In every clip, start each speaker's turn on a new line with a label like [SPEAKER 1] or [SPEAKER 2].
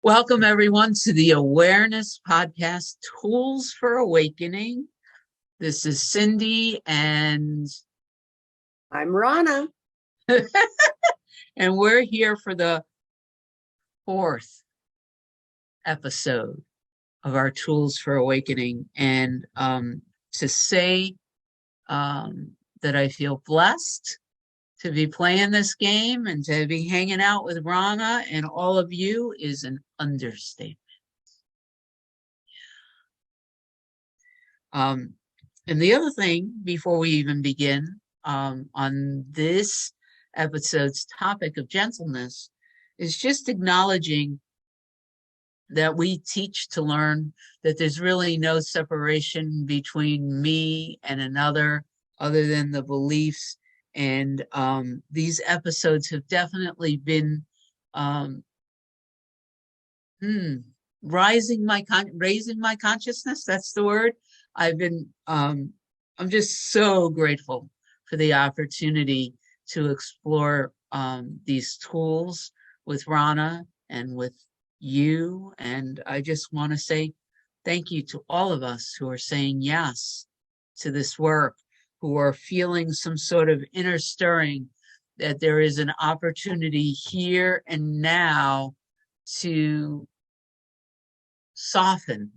[SPEAKER 1] Welcome, everyone, to the Awareness Podcast, Tools for Awakening. This is Cyndi, and
[SPEAKER 2] I'm Rona.
[SPEAKER 1] and we're here for the fourth episode of our Tools for Awakening. And to say that I feel blessed to be playing this game and to be hanging out with Rona and all of you is an understatement. And the other thing, before we even begin, on this episode's topic of gentleness, is just acknowledging that we teach to learn, that there's really no separation between me and another other than the beliefs. And these episodes have definitely been raising my consciousness. That's the word. I'm just so grateful for the opportunity to explore these tools with Rona and with you. And I just want to say thank you to all of us who are saying yes to this work, who are feeling some sort of inner stirring that there is an opportunity here and now to soften,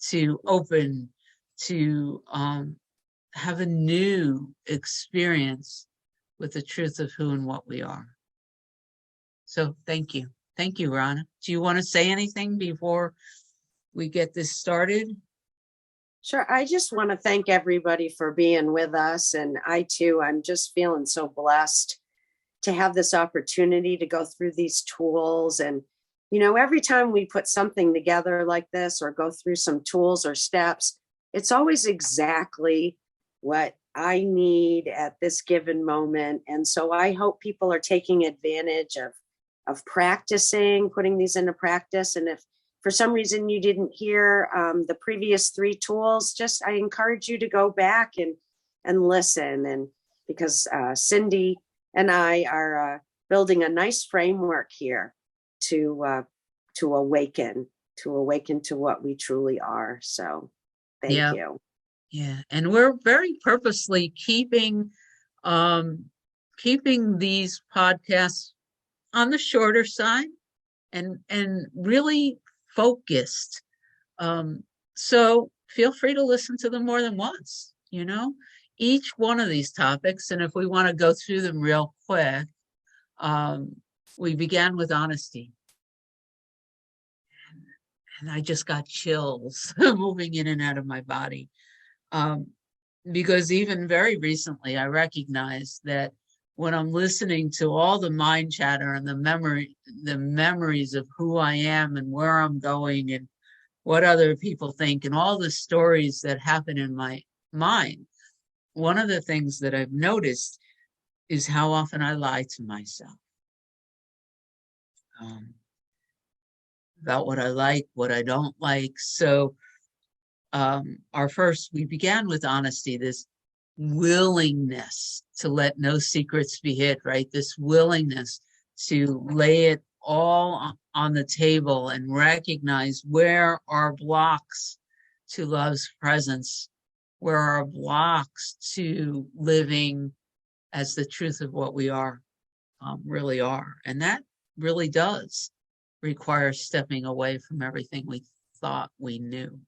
[SPEAKER 1] to open, to have a new experience with the truth of who and what we are. So thank you. Thank you, Rona. Do you want to say anything before we get this started?
[SPEAKER 2] Sure. I just want to thank everybody for being with us. And I'm just feeling so blessed to have this opportunity to go through these tools. And, every time we put something together like this or go through some tools or steps, it's always exactly what I need at this given moment. And so I hope people are taking advantage of practicing, putting these into practice. And if for some reason you didn't hear the previous three tools, I encourage you to go back and listen. And because Cyndi and I are building a nice framework here to awaken to what we truly are. So thank you.
[SPEAKER 1] Yeah. And we're very purposely keeping these podcasts on the shorter side and really focused. So feel free to listen to them more than once, each one of these topics. And if we want to go through them real quick, we began with honesty. And I just got chills moving in and out of my body. Because even very recently, I recognized that when I'm listening to all the mind chatter and the memories of who I am and where I'm going and what other people think and all the stories that happen in my mind, one of the things that I've noticed is how often I lie to myself about what I like, what I don't like. So we began with honesty, this willingness to let no secrets be hid, right? This willingness to lay it all on the table and recognize where are blocks to love's presence, where are blocks to living as the truth of what we are, really are. And that really does require stepping away from everything we thought we knew.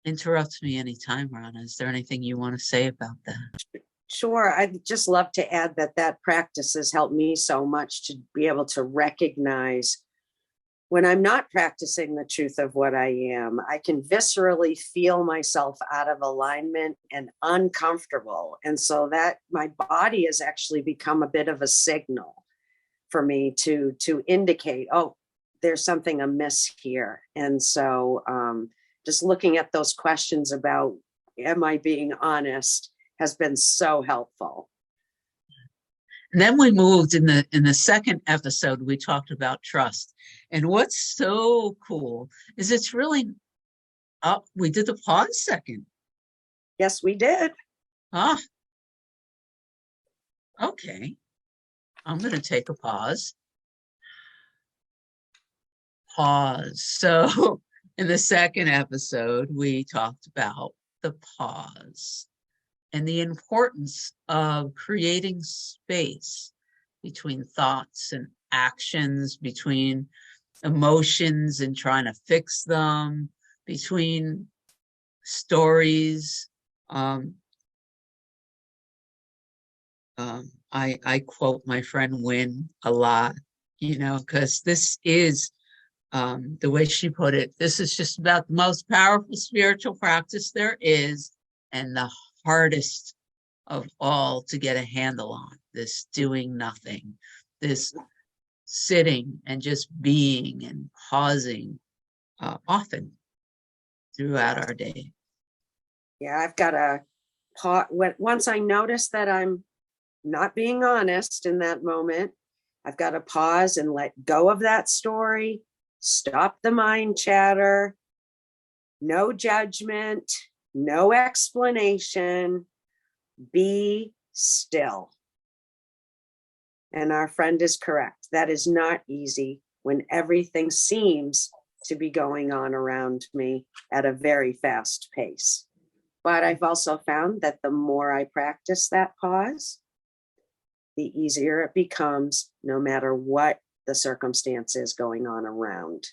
[SPEAKER 1] Interrupt me anytime, Rona. Is there anything you want to say about that?
[SPEAKER 2] Sure. I'd just love to add that practice has helped me so much to be able to recognize when I'm not practicing the truth of what I am. I can viscerally feel myself out of alignment and uncomfortable. And so that my body has actually become a bit of a signal for me to indicate, oh, there's something amiss here. And so just looking at those questions about, am I being honest, has been so helpful.
[SPEAKER 1] And then we moved in the second episode, we talked about trust. And what's so cool is it's really, we did the pause second.
[SPEAKER 2] Yes, we did.
[SPEAKER 1] Okay. I'm going to take a pause. So in the second episode, we talked about the pause and the importance of creating space between thoughts and actions, between emotions and trying to fix them, between stories. I quote my friend Wynn a lot, because this is, the way she put it, this is just about the most powerful spiritual practice there is, and the hardest of all to get a handle on. This doing nothing, this sitting and just being and pausing, often throughout our day.
[SPEAKER 2] Yeah, I've got to pause. Once I notice that I'm not being honest in that moment, I've got to pause and let go of that story, stop the mind chatter, no judgment, no explanation, be still. And our friend is correct. That is not easy when everything seems to be going on around me at a very fast pace. But I've also found that the more I practice that pause, the easier it becomes, no matter what the circumstance is going on around.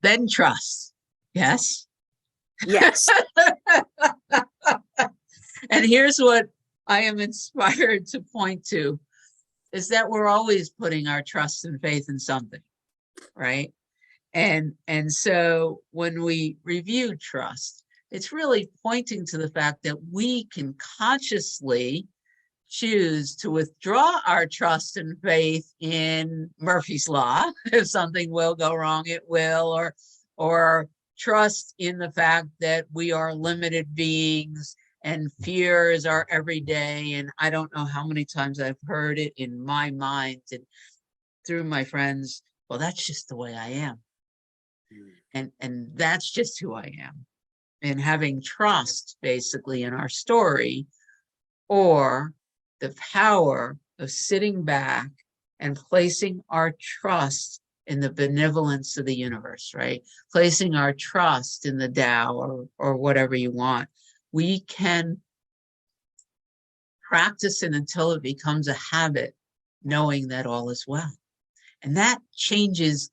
[SPEAKER 1] Then trust. Yes?
[SPEAKER 2] Yes.
[SPEAKER 1] And here's what I am inspired to point to, is that we're always putting our trust and faith in something, right? And so when we review trust, it's really pointing to the fact that we can consciously choose to withdraw our trust and faith in Murphy's Law. If something will go wrong, it will, or trust in the fact that we are limited beings and fear is our everyday. And I don't know how many times I've heard it in my mind and through my friends, well, that's just the way I am. And that's just who I am. And having trust basically in our story, or the power of sitting back and placing our trust in the benevolence of the universe, right? Placing our trust in the Tao, or whatever you want. We can practice it until it becomes a habit, knowing that all is well. And that changes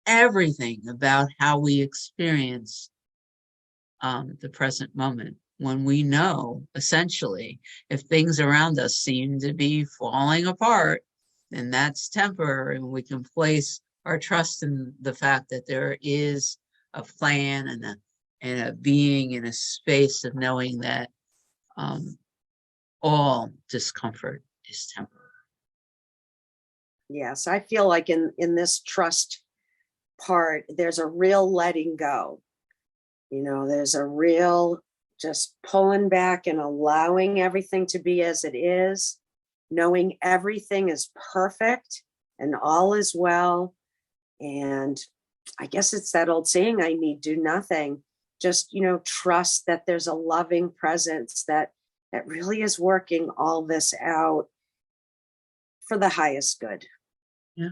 [SPEAKER 1] everything about how we experience the present moment. When we know, essentially, if things around us seem to be falling apart, then that's temporary, and we can place our trust in the fact that there is a plan and a being in a space of knowing that all discomfort is temporary.
[SPEAKER 2] Yes, I feel like in this trust part, there's a real letting go. There's a real just pulling back and allowing everything to be as it is, knowing everything is perfect and all is well. And I guess it's that old saying, I need do nothing. Just, trust that there's a loving presence that really is working all this out for the highest good.
[SPEAKER 1] Yeah.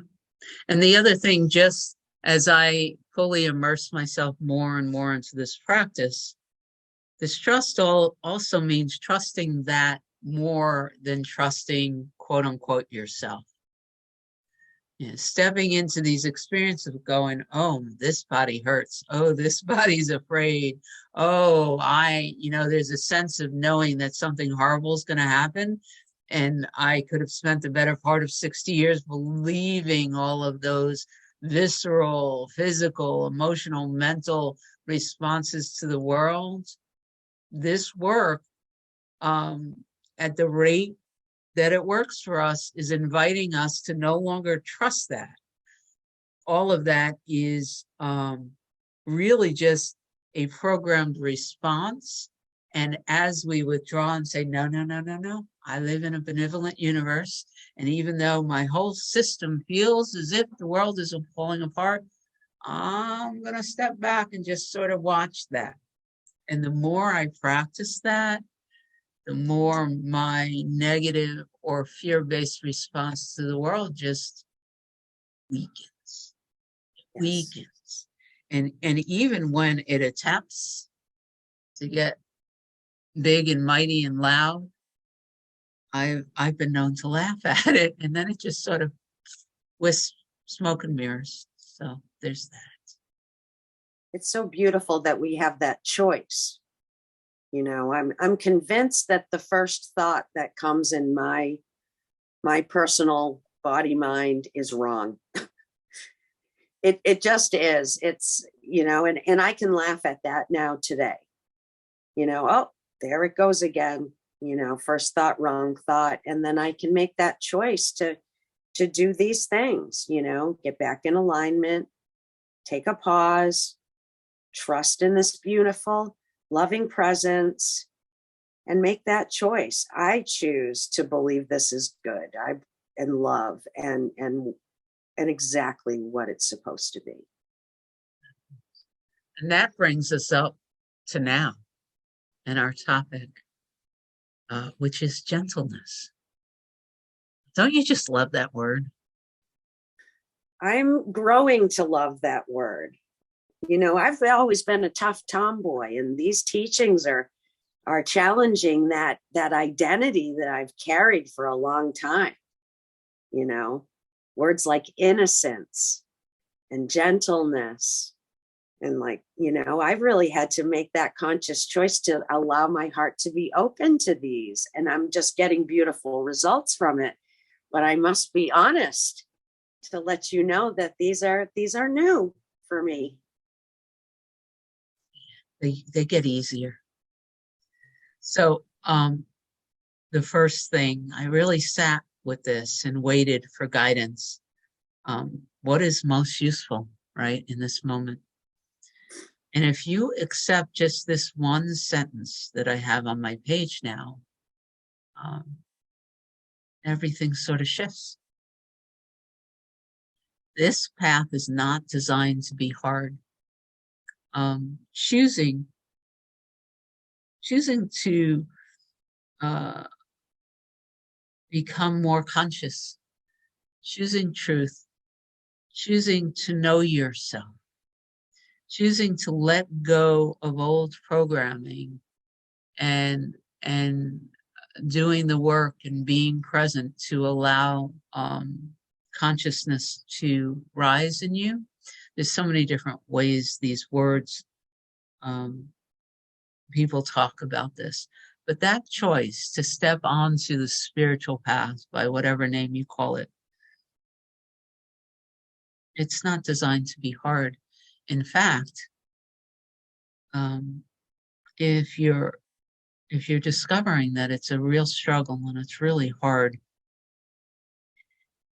[SPEAKER 1] And the other thing, just as I fully immerse myself more and more into this practice, this trust also means trusting that more than trusting, quote unquote, yourself. Stepping into these experiences of going, oh, this body hurts. Oh, this body's afraid. Oh, there's a sense of knowing that something horrible is going to happen. And I could have spent the better part of 60 years believing all of those visceral, physical, emotional, mental responses to the world. This work, at the rate that it works for us, is inviting us to no longer trust that. All of that is really just a programmed response. And as we withdraw and say, no, I live in a benevolent universe. And even though my whole system feels as if the world is falling apart, I'm going to step back and just sort of watch that. And the more I practice that, the more my negative or fear-based response to the world just weakens,
[SPEAKER 2] Yes.
[SPEAKER 1] weakens. And even when it attempts to get big and mighty and loud, I've been known to laugh at it, and then it just sort of wisps smoke and mirrors. So there's that.
[SPEAKER 2] It's so beautiful that we have that choice. You know, I'm convinced that the first thought that comes in my personal body mind is wrong. It just is. It's, you know, and I can laugh at that now today. You know, oh, there it goes again. You know, first thought, wrong thought. And then I can make that choice to do these things, you know, get back in alignment, take a pause, trust in this beautiful, loving presence, and make that choice. I choose to believe this is good. And love and exactly what it's supposed to be.
[SPEAKER 1] And that brings us up to now and our topic, which is gentleness. Don't you just love that word?
[SPEAKER 2] I'm growing to love that word. You know, I've always been a tough tomboy, and these teachings are challenging that identity that I've carried for a long time. You know, words like innocence and gentleness. And like, you know, I've really had to make that conscious choice to allow my heart to be open to these. And I'm just getting beautiful results from it. But I must be honest to let you know that these are new for me.
[SPEAKER 1] They get easier. So the first thing, I really sat with this and waited for guidance. What is most useful, right, in this moment? And if you accept just this one sentence that I have on my page now, everything sort of shifts. This path is not designed to be hard. Choosing to become more conscious, choosing truth, choosing to know yourself, choosing to let go of old programming and doing the work and being present to allow consciousness to rise in you. There's so many different ways these words, people talk about this, but that choice to step onto the spiritual path, by whatever name you call it, it's not designed to be hard. In fact, if you're discovering that it's a real struggle and it's really hard,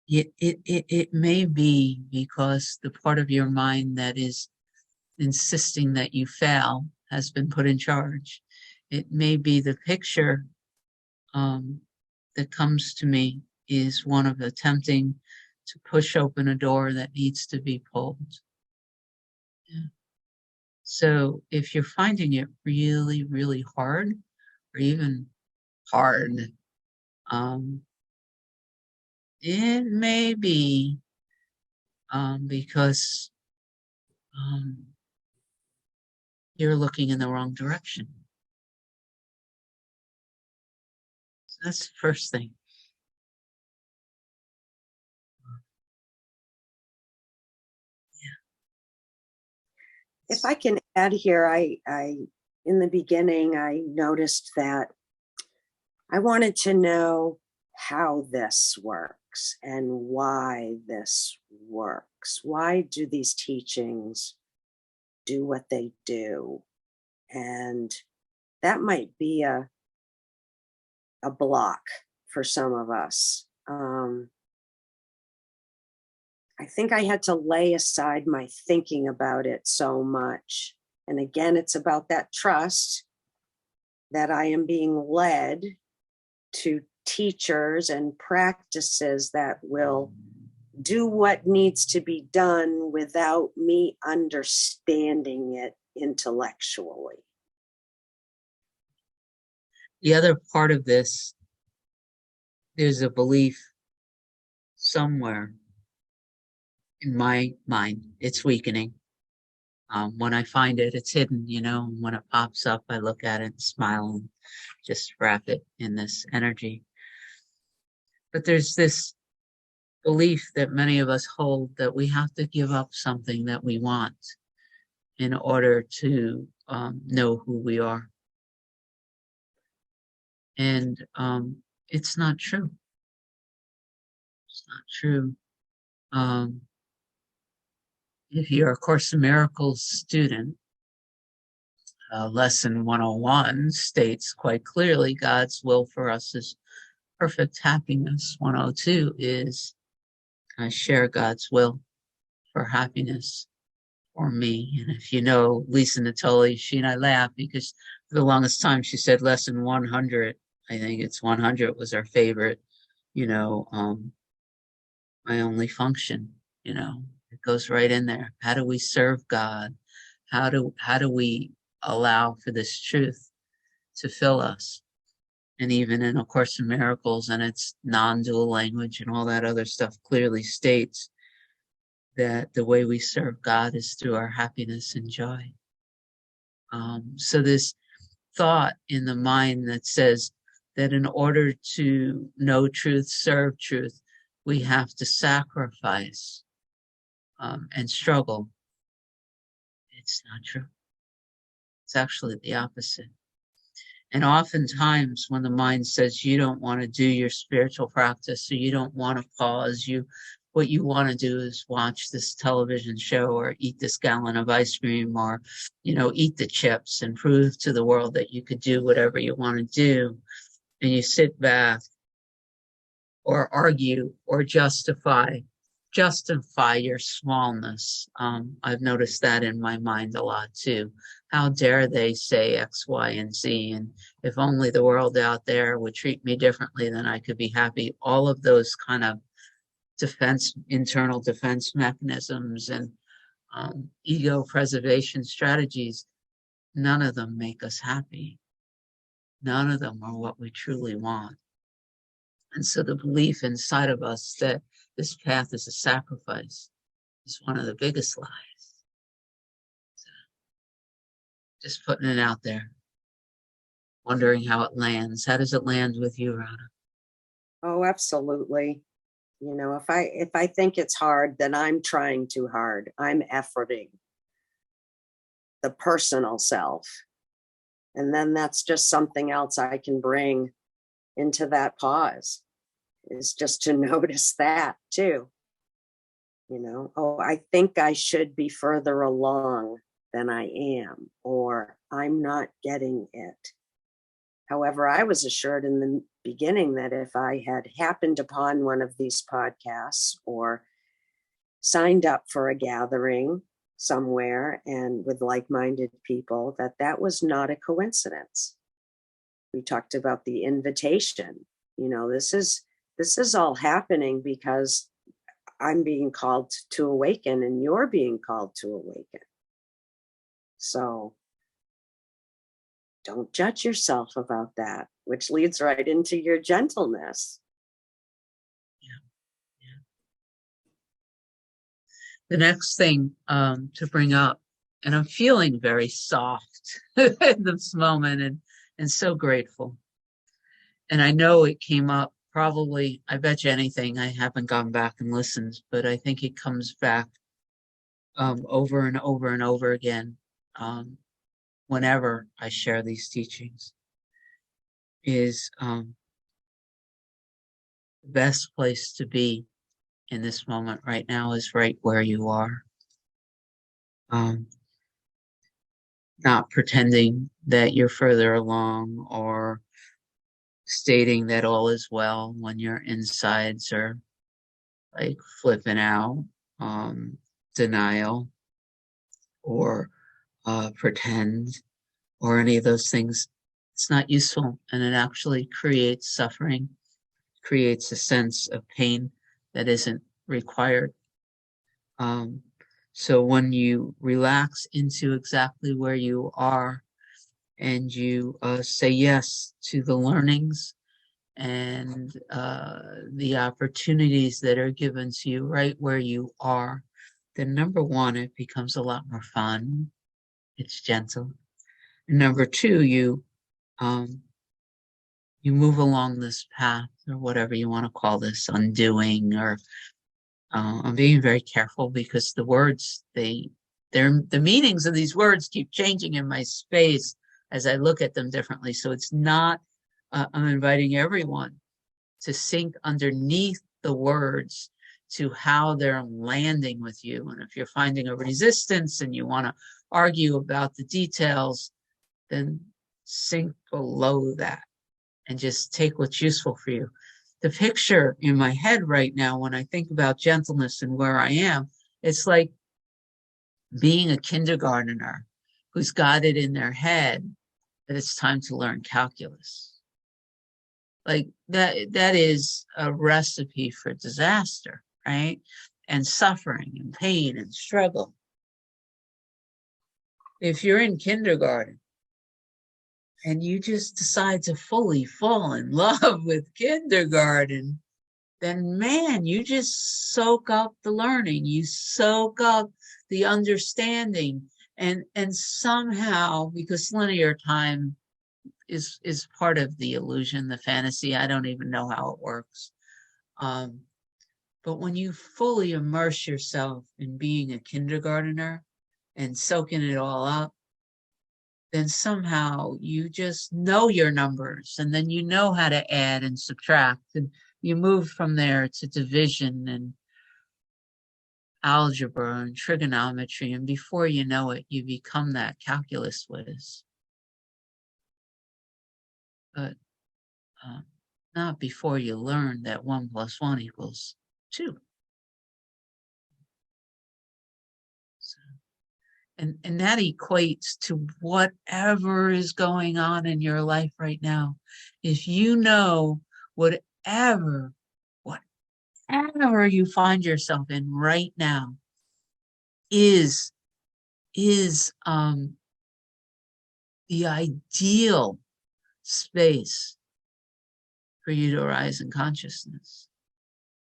[SPEAKER 1] it may be because the part of your mind that is insisting that you fail has been put in charge. It may be the picture that comes to me is one of attempting to push open a door that needs to be pulled. Yeah. So if you're finding it really, really hard, or even hard, it may be because you're looking in the wrong direction. So that's the first thing.
[SPEAKER 2] If I can add here, I in the beginning, I noticed that I wanted to know how this works and why this works. Why do these teachings do what they do? And that might be a block for some of us. I think I had to lay aside my thinking about it so much. And again, it's about that trust that I am being led to teachers and practices that will do what needs to be done without me understanding it intellectually.
[SPEAKER 1] The other part of this, there's a belief somewhere in my mind, it's weakening. When I find it, it's hidden, when it pops up, I look at it and smile and just wrap it in this energy. But there's this belief that many of us hold that we have to give up something that we want in order to know who we are. And it's not true. It's not true. If you're a Course in Miracles student, Lesson 101 states quite clearly God's will for us is perfect happiness. 102 is share God's will for happiness for me. And if you know Lisa Natoli, she and I laugh because for the longest time she said lesson 100. I think it's 100 was our favorite, my only function, it goes right in there. How do we serve God? How do we allow for this truth to fill us? And even in A Course in Miracles and its non-dual language and all that other stuff clearly states that the way we serve God is through our happiness and joy. So this thought in the mind that says that in order to know truth, serve truth, we have to sacrifice and struggle. It's not true. It's actually the opposite. And oftentimes when the mind says you don't want to do your spiritual practice or you don't want to pause, what you want to do is watch this television show or eat this gallon of ice cream or, eat the chips and prove to the world that you could do whatever you want to do. And you sit back or argue or justify your smallness. I've noticed that in my mind a lot too. How dare they say X, Y, and Z? And if only the world out there would treat me differently, then I could be happy. All of those kind of internal defense mechanisms and ego preservation strategies, none of them make us happy. None of them are what we truly want. And so the belief inside of us that this path is a sacrifice is one of the biggest lies. So just putting it out there, wondering how it lands. How does it land with you, Rona?
[SPEAKER 2] Oh, absolutely. If I think it's hard, then I'm trying too hard. I'm efforting the personal self. And then that's just something else I can bring into that pause, is just to notice that too. I think I should be further along than I am, or I'm not getting it. However, I was assured in the beginning that if I had happened upon one of these podcasts or signed up for a gathering somewhere and with like-minded people, that was not a coincidence. We talked about the invitation. This is all happening because I'm being called to awaken and you're being called to awaken. So don't judge yourself about that, which leads right into your gentleness.
[SPEAKER 1] Yeah. The next thing to bring up, and I'm feeling very soft in this moment and so grateful. And I know it came up probably, I bet you anything, I haven't gone back and listened, but I think it comes back over and over and over again whenever I share these teachings, is the best place to be in this moment right now is right where you are. Not pretending that you're further along or stating that all is well when your insides are like flipping out, denial, or pretend, or any of those things. It's not useful, and it actually creates suffering, creates a sense of pain that isn't required. So when you relax into exactly where you are and you say yes to the learnings and the opportunities that are given to you right where you are, then number one, it becomes a lot more fun. It's gentle. And number two, um, you move along this path, or whatever you want to call this, undoing, or I'm being very careful because the words, the meanings of these words keep changing in my space as I look at them differently. So it's not, I'm inviting everyone to sink underneath the words to how they're landing with you. And if you're finding a resistance and you want to argue about the details, then sink below that and just take what's useful for you. The picture in my head right now, when I think about gentleness and where I am, it's like being a kindergartner who's got it in their head that it's time to learn calculus. Like that is a recipe for disaster, right? And suffering and pain and struggle. If you're in kindergarten and you just decide to fully fall in love with kindergarten, then man, you just soak up the learning, you soak up the understanding, and somehow, because linear time is part of the illusion, the fantasy, I don't even know how it works. But when you fully immerse yourself in being a kindergartner and soaking it all up, then somehow you just know your numbers, and then you know how to add and subtract, and you move from there to division and algebra and trigonometry, and before you know it, you become that calculus whiz. But not before you learn that 1 + 1 = 2. And that equates to whatever is going on in your life right now. If you know whatever you find yourself in right now is the ideal space for you to rise in consciousness,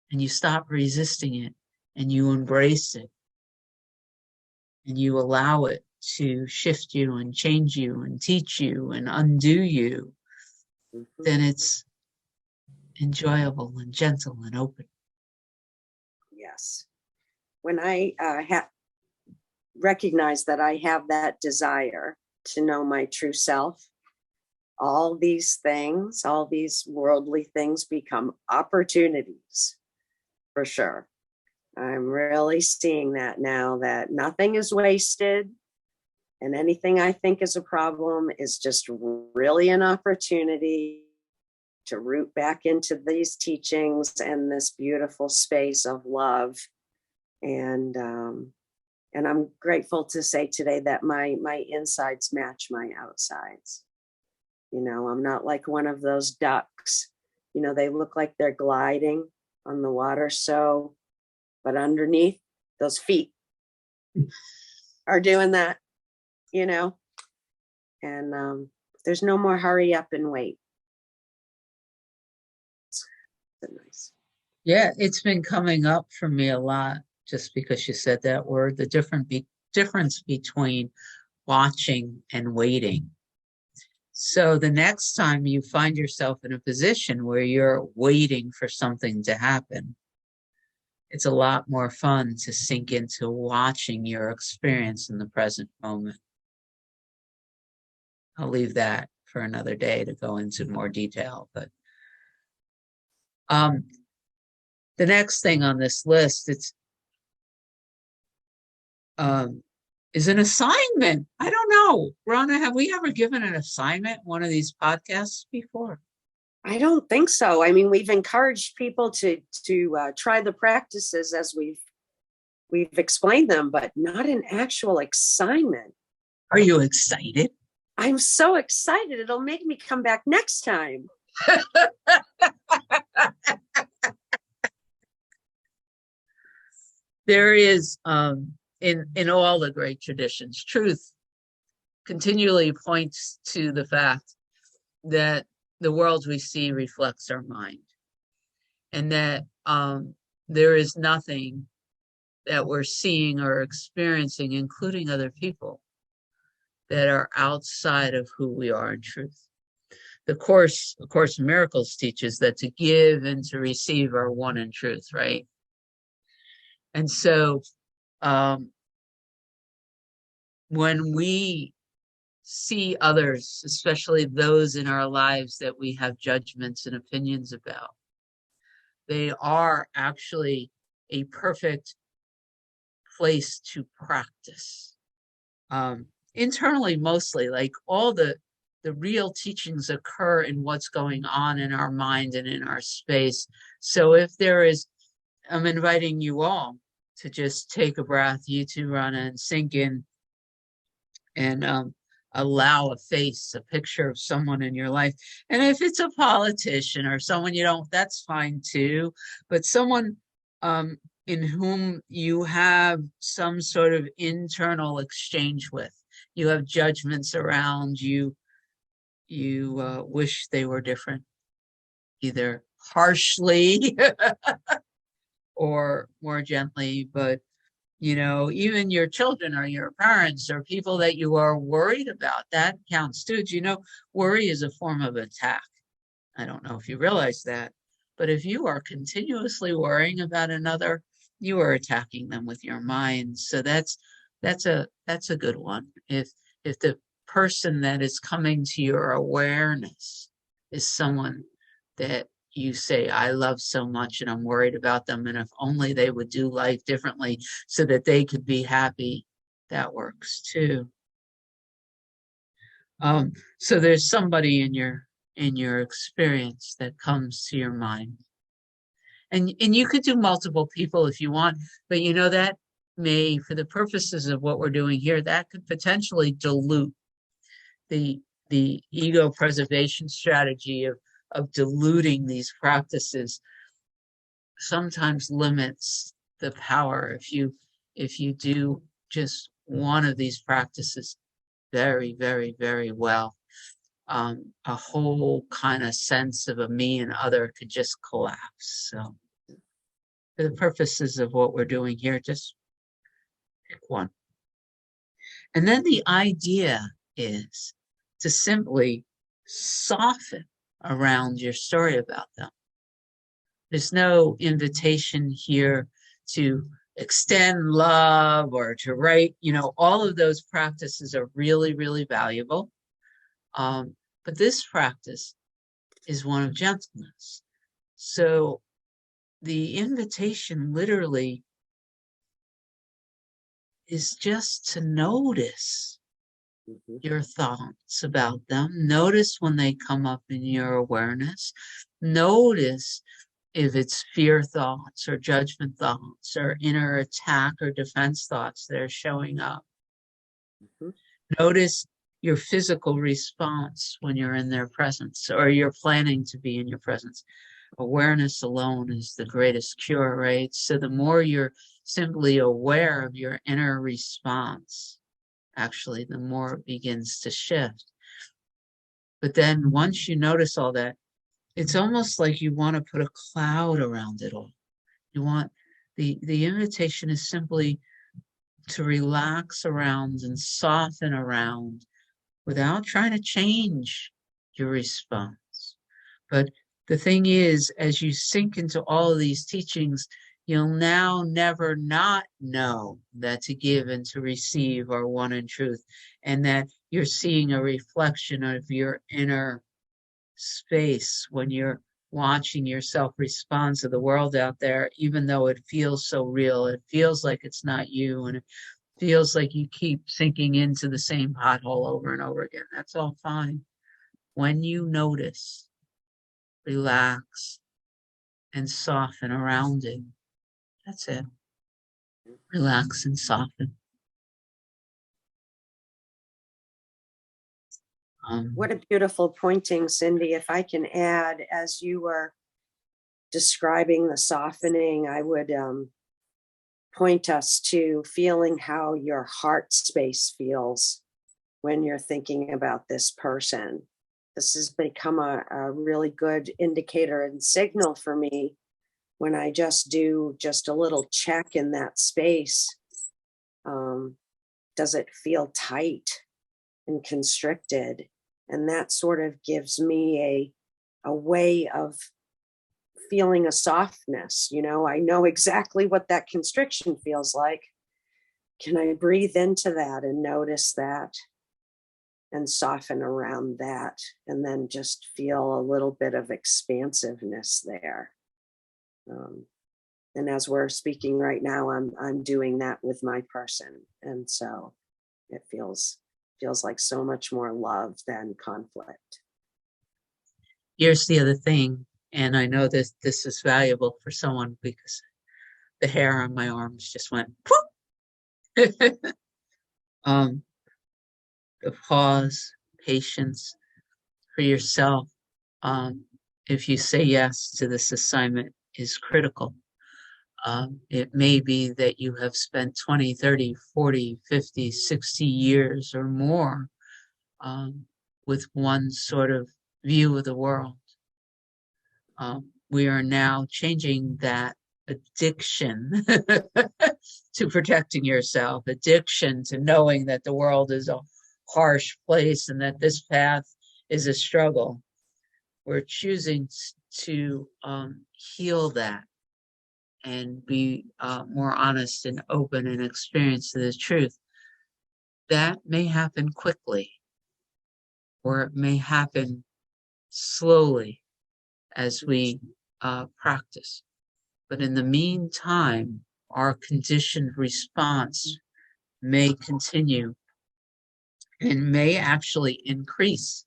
[SPEAKER 1] and you stop resisting it and you embrace it and you allow it to shift you and change you and teach you and undo you, then it's enjoyable and gentle and open.
[SPEAKER 2] Yes. When I recognize that I have that desire to know my true self, all these things, all these worldly things become opportunities, for sure. I'm really seeing that now, that nothing is wasted, and anything I think is a problem is just really an opportunity to root back into these teachings and this beautiful space of love. And I'm grateful to say today that my insides match my outsides. You know, I'm not like one of those ducks. You know, they look like they're gliding on the water. So, but underneath, those feet are doing that, you know, and there's no more hurry up and wait. It's nice.
[SPEAKER 1] Yeah, it's been coming up for me a lot just because you said that word, the difference between watching and waiting. So the next time you find yourself in a position where you're waiting for something to happen, it's a lot more fun to sink into watching your experience in the present moment. I'll leave that for another day to go into more detail, but the next thing on this list, is an assignment. I don't know. Rona, have we ever given an assignment one of these podcasts before?
[SPEAKER 2] I don't think so. I mean, we've encouraged people to try the practices as we've explained them, but not an actual assignment.
[SPEAKER 1] Are you excited?
[SPEAKER 2] I'm so excited. It'll make me come back next time.
[SPEAKER 1] There is, in all the great traditions, truth continually points to the fact that the world we see reflects our mind, and that there is nothing that we're seeing or experiencing, including other people, that are outside of who we are in truth. The Course, of Course in Miracles teaches that to give and to receive are one in truth, right? And so when we see others, especially those in our lives that we have judgments and opinions about, they are actually a perfect place to practice. Internally, mostly, like all the real teachings occur in what's going on in our mind and in our space. So if there is, I'm inviting you all to just take a breath, you too, Rona, and sink in and allow a face, a picture of someone in your life. And if it's a politician or someone you don't, that's fine too. But someone in whom you have some sort of internal exchange with, you have judgments around, you wish they were different, either harshly or more gently. But even your children or your parents or people that you are worried about, that counts too. Worry is a form of attack. I don't know if you realize that, but if you are continuously worrying about another, you are attacking them with your mind. So that's a good one. If the person that is coming to your awareness is someone that you say, I love so much and I'm worried about them, and if only they would do life differently so that they could be happy, that works too. So there's somebody in your experience that comes to your mind. And you could do multiple people if you want, but that may, for the purposes of what we're doing here, that could potentially dilute the ego preservation strategy of diluting these practices. Sometimes limits the power if you do just one of these practices very, very, very well. A whole kind of sense of a me and other could just collapse. So for the purposes of what we're doing here, just pick one. And then the idea is to simply soften around your story about them. There's no invitation here to extend love or to write, all of those practices are really, really valuable. But this practice is one of gentleness. So the invitation literally is just to notice your thoughts about them. Notice when they come up in your awareness. Notice if it's fear thoughts or judgment thoughts or inner attack or defense thoughts that are showing up. Notice your physical response when you're in their presence or you're planning to be in your presence. Awareness alone is the greatest cure, right? So the more you're simply aware of your inner response, actually, the more it begins to shift. But then once you notice all that, it's almost like you want to put a cloud around it all. You want the invitation is simply to relax around and soften around without trying to change your response. But the thing is, as you sink into all of these teachings, you'll now never not know that to give and to receive are one in truth, and that you're seeing a reflection of your inner space when you're watching yourself respond to the world out there, even though it feels so real. It feels like it's not you, and it feels like you keep sinking into the same pothole over and over again. That's all fine. When you notice, relax and soften around it. That's it. Relax and soften.
[SPEAKER 2] What a beautiful pointing, Cyndi. If I can add, as you were describing the softening, I would point us to feeling how your heart space feels when you're thinking about this person. This has become a really good indicator and signal for me when I just do just a little check in that space. Does it feel tight and constricted? And that sort of gives me a way of feeling a softness. I know exactly what that constriction feels like. Can I breathe into that and notice that and soften around that, and then just feel a little bit of expansiveness there? And as we're speaking right now, I'm doing that with my person, and so it feels like so much more love than conflict.
[SPEAKER 1] Here's the other thing, and I know this is valuable for someone because the hair on my arms just went poof. The pause, patience for yourself. If you say yes to this assignment is critical. It may be that you have spent 20, 30, 40, 50, 60 years or more with one sort of view of the world. We are now changing that addiction to protecting yourself, addiction to knowing that the world is a harsh place and that this path is a struggle. We're choosing to heal that and be more honest and open and experience the truth. That may happen quickly, or it may happen slowly as we practice. But in the meantime, our conditioned response may continue and may actually increase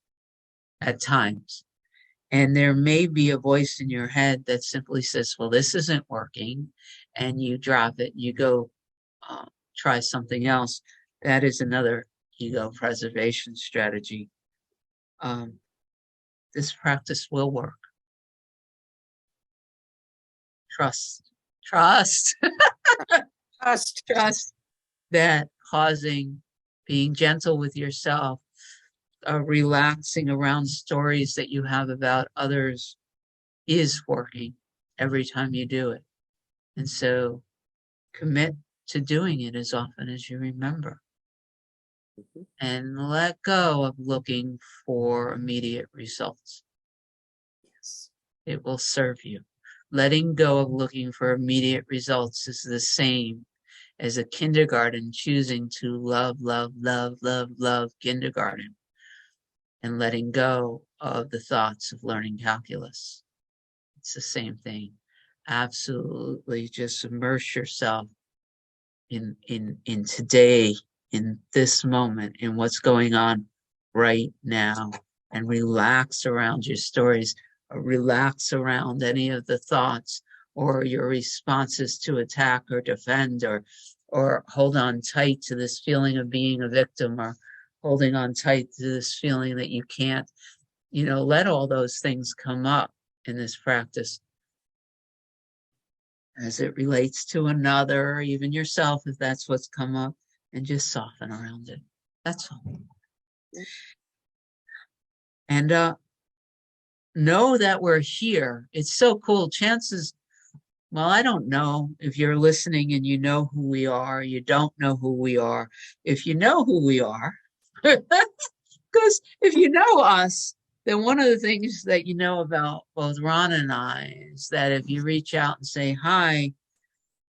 [SPEAKER 1] at times. And there may be a voice in your head that simply says, well, this isn't working, and you drop it, you go try something else. That is another ego preservation strategy. This practice will work. Trust
[SPEAKER 2] Trust.
[SPEAKER 1] that pausing, being gentle with yourself, relaxing around stories that you have about others is working every time you do it. And so commit to doing it as often as you remember. And let go of looking for immediate results.
[SPEAKER 2] Yes.
[SPEAKER 1] It will serve you. Letting go of looking for immediate results is the same as a kindergarten choosing to love, love, love, love, love kindergarten, and letting go of the thoughts of learning calculus. It's the same thing. Absolutely just immerse yourself in today, in this moment, in what's going on right now, and relax around your stories, or relax around any of the thoughts or your responses to attack or defend, or hold on tight to this feeling of being a victim, or holding on tight to this feeling that you can't, let all those things come up in this practice as it relates to another, or even yourself, if that's what's come up, and just soften around it. That's all. And know that we're here. It's so cool. Chances, well, I don't know if you're listening and you know who we are, you don't know who we are. If you know who we are, because if you know us, then one of the things that you know about both Rona and I is that if you reach out and say, hi,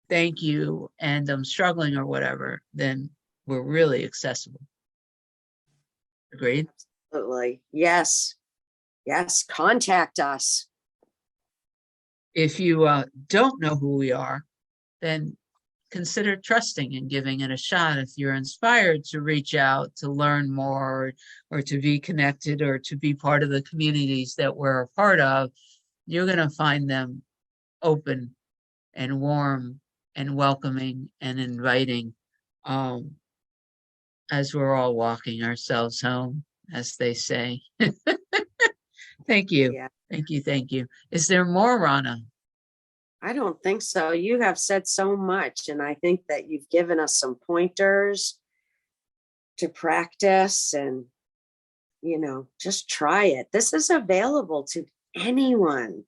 [SPEAKER 1] thank you, and I'm struggling or whatever, then we're really accessible. Agreed?
[SPEAKER 2] Absolutely. Yes. Yes. Contact us.
[SPEAKER 1] If you don't know who we are, then consider trusting and giving it a shot. If you're inspired to reach out, to learn more, or to be connected, or to be part of the communities that we're a part of, you're going to find them open and warm and welcoming and inviting, as we're all walking ourselves home, as they say. Thank you.
[SPEAKER 2] Yeah.
[SPEAKER 1] Thank you. Thank you. Is there more, Rona?
[SPEAKER 2] I don't think so. You have said so much, and I think that you've given us some pointers to practice and, just try it. This is available to anyone.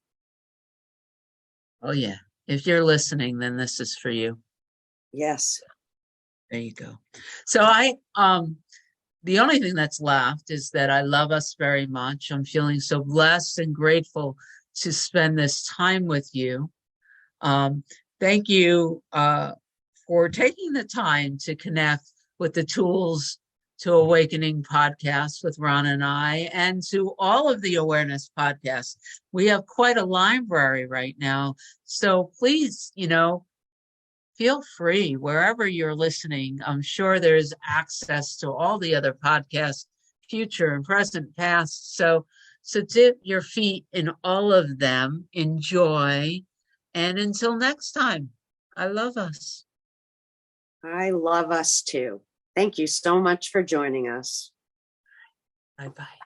[SPEAKER 1] Oh yeah. If you're listening, then this is for you.
[SPEAKER 2] Yes.
[SPEAKER 1] There you go. So the only thing that's left is that I love us very much. I'm feeling so blessed and grateful to spend this time with you. Thank you for taking the time to connect with the Tools to Awakening podcast with Rona and I, and to all of the awareness podcasts. We have quite a library right now. So please, feel free wherever you're listening. I'm sure there's access to all the other podcasts, future and present, past. So dip your feet in all of them. Enjoy. And until next time, I love us.
[SPEAKER 2] I love us too. Thank you so much for joining us.
[SPEAKER 1] Bye-bye.